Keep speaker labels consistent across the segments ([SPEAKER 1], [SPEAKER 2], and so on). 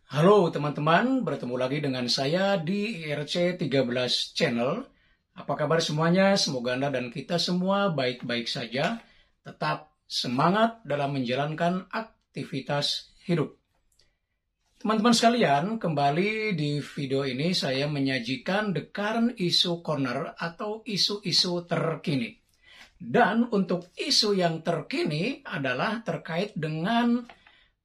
[SPEAKER 1] Halo teman-teman, bertemu lagi dengan saya di IRC 13 Channel. Apa kabar semuanya? Semoga Anda dan kita semua baik-baik saja. Tetap semangat dalam menjalankan aktivitas hidup. Teman-teman sekalian, kembali di video ini saya menyajikan The Current Issue Corner atau isu-isu terkini. Dan untuk isu yang terkini adalah terkait dengan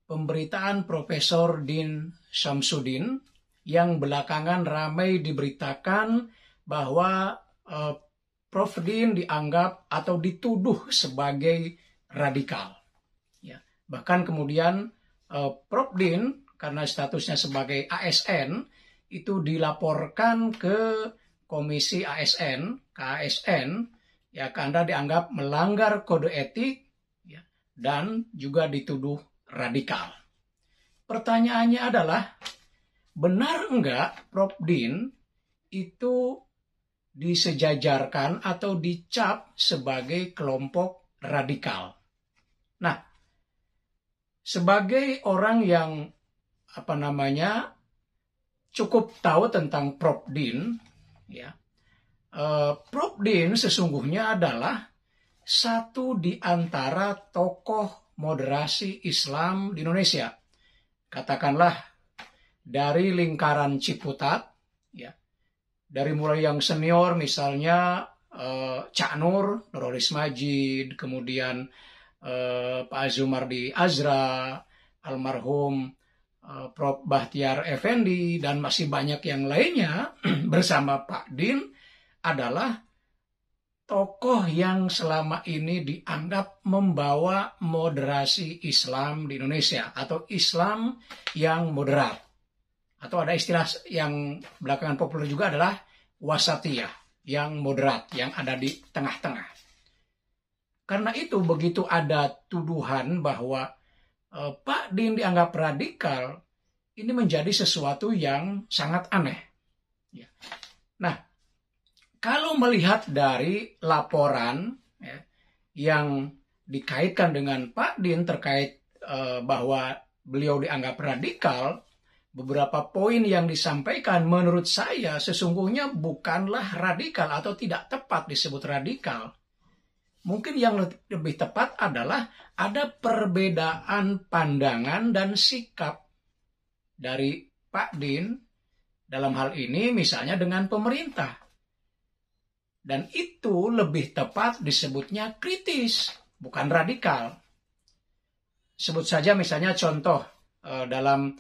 [SPEAKER 1] pemberitaan Profesor Din Syamsuddin yang belakangan ramai diberitakan bahwa Prof. Din dianggap atau dituduh sebagai radikal. Ya. Bahkan kemudian Prof. Din karena statusnya sebagai ASN itu dilaporkan ke Komisi ASN, KASN, ya karena dianggap melanggar kode etik ya, dan juga dituduh radikal. Pertanyaannya adalah, benar enggak Prof. Din itu disejajarkan atau dicap sebagai kelompok radikal? Nah, sebagai orang yang cukup tahu tentang Prof. Din, ya, Prof. Din sesungguhnya adalah satu di antara tokoh moderasi Islam di Indonesia. Katakanlah dari lingkaran Ciputat, ya, dari mulai yang senior misalnya Cak Nur, Nurholis Majid, kemudian Pak Azumardi Azra, almarhum Prof. Bahtiar Effendi, dan masih banyak yang lainnya bersama Pak Din adalah tokoh yang selama ini dianggap membawa moderasi Islam di Indonesia atau Islam yang moderat. Atau ada istilah yang belakangan populer juga adalah wasatiyah, yang moderat, yang ada di tengah-tengah. Karena itu begitu ada tuduhan bahwa Pak Din dianggap radikal, ini menjadi sesuatu yang sangat aneh. Ya. Nah, kalau melihat dari laporan ya, yang dikaitkan dengan Pak Din terkait bahwa beliau dianggap radikal, beberapa poin yang disampaikan menurut saya sesungguhnya bukanlah radikal atau tidak tepat disebut radikal. Mungkin yang lebih tepat adalah ada perbedaan pandangan dan sikap dari Pak Din dalam hal ini misalnya dengan pemerintah. Dan itu lebih tepat disebutnya kritis, bukan radikal. Sebut saja misalnya contoh dalam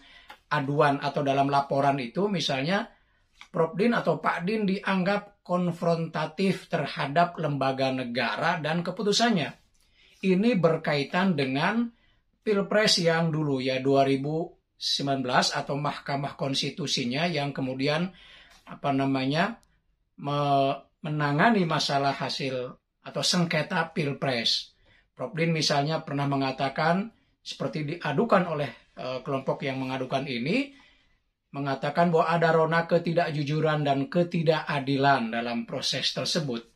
[SPEAKER 1] aduan atau dalam laporan itu misalnya Prof. Din atau Pak Din dianggap konfrontatif terhadap lembaga negara dan keputusannya. Ini berkaitan dengan Pilpres yang dulu ya 2019 atau Mahkamah Konstitusinya yang kemudian menangani masalah hasil atau sengketa Pilpres. Prof. Din misalnya pernah mengatakan seperti diadukan oleh kelompok yang mengadukan ini, mengatakan bahwa ada rona ketidakjujuran dan ketidakadilan dalam proses tersebut.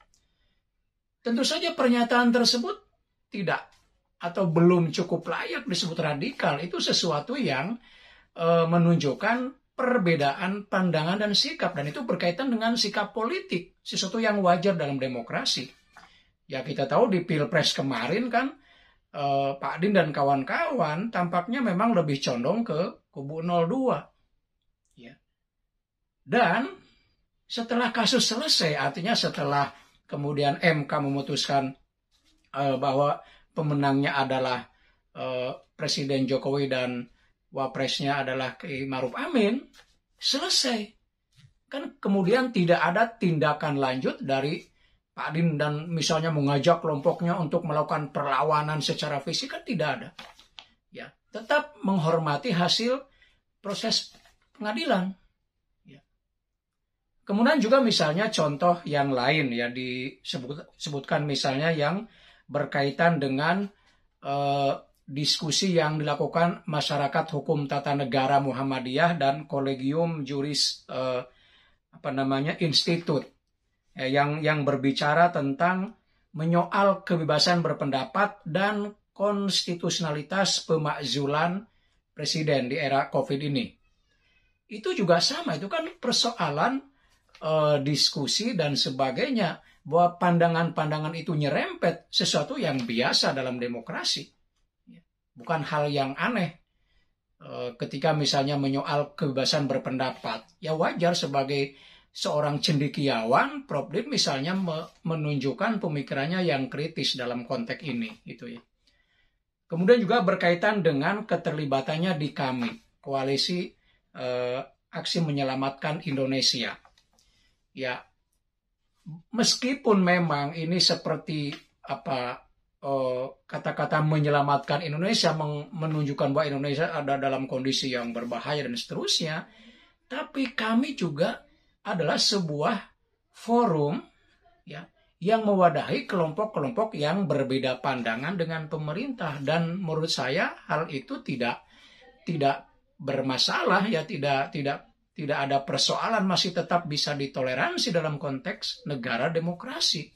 [SPEAKER 1] Tentu saja pernyataan tersebut tidak atau belum cukup layak disebut radikal. Itu sesuatu yang menunjukkan perbedaan pandangan dan sikap, dan itu berkaitan dengan sikap politik, sesuatu yang wajar dalam demokrasi. Ya kita tahu di Pilpres kemarin kan Pak Din dan kawan-kawan tampaknya memang lebih condong ke kubu 02. Ya. Dan setelah kasus selesai, artinya setelah kemudian MK memutuskan bahwa pemenangnya adalah Presiden Jokowi dan Wapresnya adalah Kiai Maruf Amin, selesai. Kan kemudian tidak ada tindakan lanjut dari Pak Din dan misalnya mengajak kelompoknya untuk melakukan perlawanan secara fisik, kan tidak ada. Ya, tetap menghormati hasil proses pengadilan. Ya. Kemudian juga misalnya contoh yang lain ya disebutkan misalnya yang berkaitan dengan diskusi yang dilakukan Masyarakat Hukum Tata Negara Muhammadiyah dan Kolegium Juris Institut yang berbicara tentang menyoal kebebasan berpendapat dan konstitusionalitas pemakzulan presiden di era COVID ini. itu juga sama. Itu kan persoalan diskusi dan sebagainya, bahwa pandangan-pandangan itu nyerempet, sesuatu yang biasa dalam demokrasi, bukan hal yang aneh. Ketika misalnya menyoal kebebasan berpendapat, ya wajar sebagai seorang cendekiawan, Prof. Din misalnya menunjukkan pemikirannya yang kritis dalam konteks ini, gitu ya. Kemudian juga berkaitan dengan keterlibatannya di KAMI, Koalisi Aksi Menyelamatkan Indonesia. Ya, meskipun memang ini seperti kata-kata menyelamatkan Indonesia, menunjukkan bahwa Indonesia ada dalam kondisi yang berbahaya dan seterusnya, tapi kami juga adalah sebuah forum ya yang mewadahi kelompok-kelompok yang berbeda pandangan dengan pemerintah, dan menurut saya hal itu tidak bermasalah ya, tidak ada persoalan, masih tetap bisa ditoleransi dalam konteks negara demokrasi.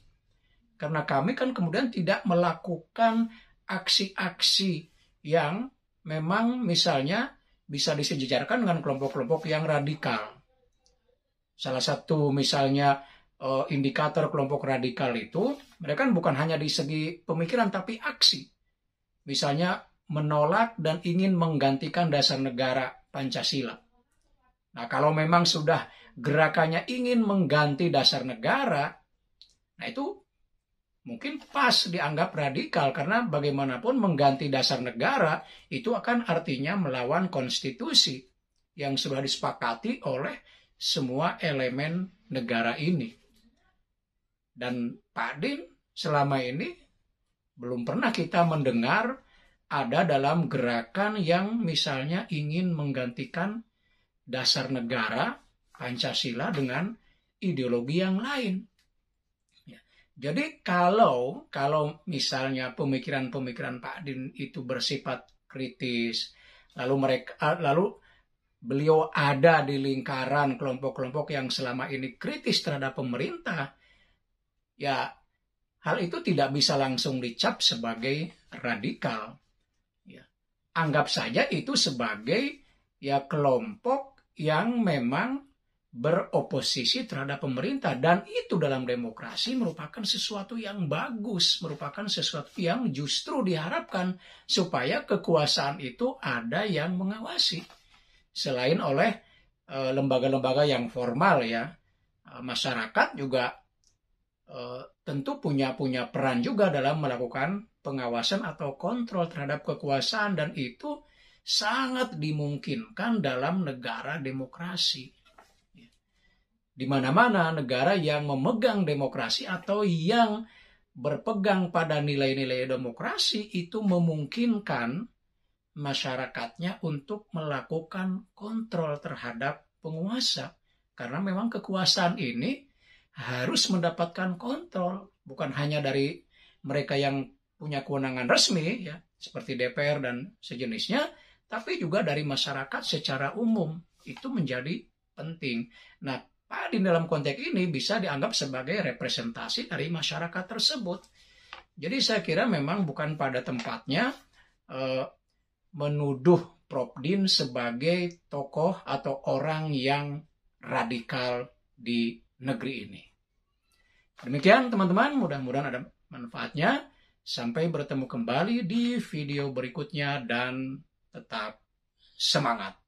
[SPEAKER 1] Karena kami kan kemudian tidak melakukan aksi-aksi yang memang misalnya bisa disejajarkan dengan kelompok-kelompok yang radikal. Salah satu misalnya indikator kelompok radikal itu, mereka kan bukan hanya di segi pemikiran tapi aksi. Misalnya menolak dan ingin menggantikan dasar negara Pancasila. Nah, kalau memang sudah gerakannya ingin mengganti dasar negara, nah itu mungkin pas dianggap radikal, karena bagaimanapun mengganti dasar negara itu akan artinya melawan konstitusi yang sudah disepakati oleh semua elemen negara ini. Dan Pak Din, selama ini belum pernah kita mendengar ada dalam gerakan yang misalnya ingin menggantikan dasar negara Pancasila dengan ideologi yang lain. Ya. Jadi kalau misalnya pemikiran-pemikiran Pak Din itu bersifat kritis, lalu beliau ada di lingkaran kelompok-kelompok yang selama ini kritis terhadap pemerintah, ya hal itu tidak bisa langsung dicap sebagai radikal. Ya. Anggap saja itu sebagai ya kelompok yang memang beroposisi terhadap pemerintah, dan itu dalam demokrasi merupakan sesuatu yang bagus, merupakan sesuatu yang justru diharapkan supaya kekuasaan itu ada yang mengawasi. Selain oleh lembaga-lembaga yang formal ya, masyarakat juga tentu punya peran juga dalam melakukan pengawasan atau kontrol terhadap kekuasaan, dan itu sangat dimungkinkan dalam negara demokrasi. Di mana-mana negara yang memegang demokrasi atau yang berpegang pada nilai-nilai demokrasi itu memungkinkan masyarakatnya untuk melakukan kontrol terhadap penguasa. Karena memang kekuasaan ini harus mendapatkan kontrol, bukan hanya dari mereka yang punya kewenangan resmi ya, seperti DPR dan sejenisnya, tapi juga dari masyarakat secara umum. Itu menjadi penting. Nah, Pak Din dalam konteks ini bisa dianggap sebagai representasi dari masyarakat tersebut. Jadi saya kira memang bukan pada tempatnya menuduh Prof. Din sebagai tokoh atau orang yang radikal di negeri ini. Demikian teman-teman, mudah-mudahan ada manfaatnya. Sampai bertemu kembali di video berikutnya dan tetap semangat.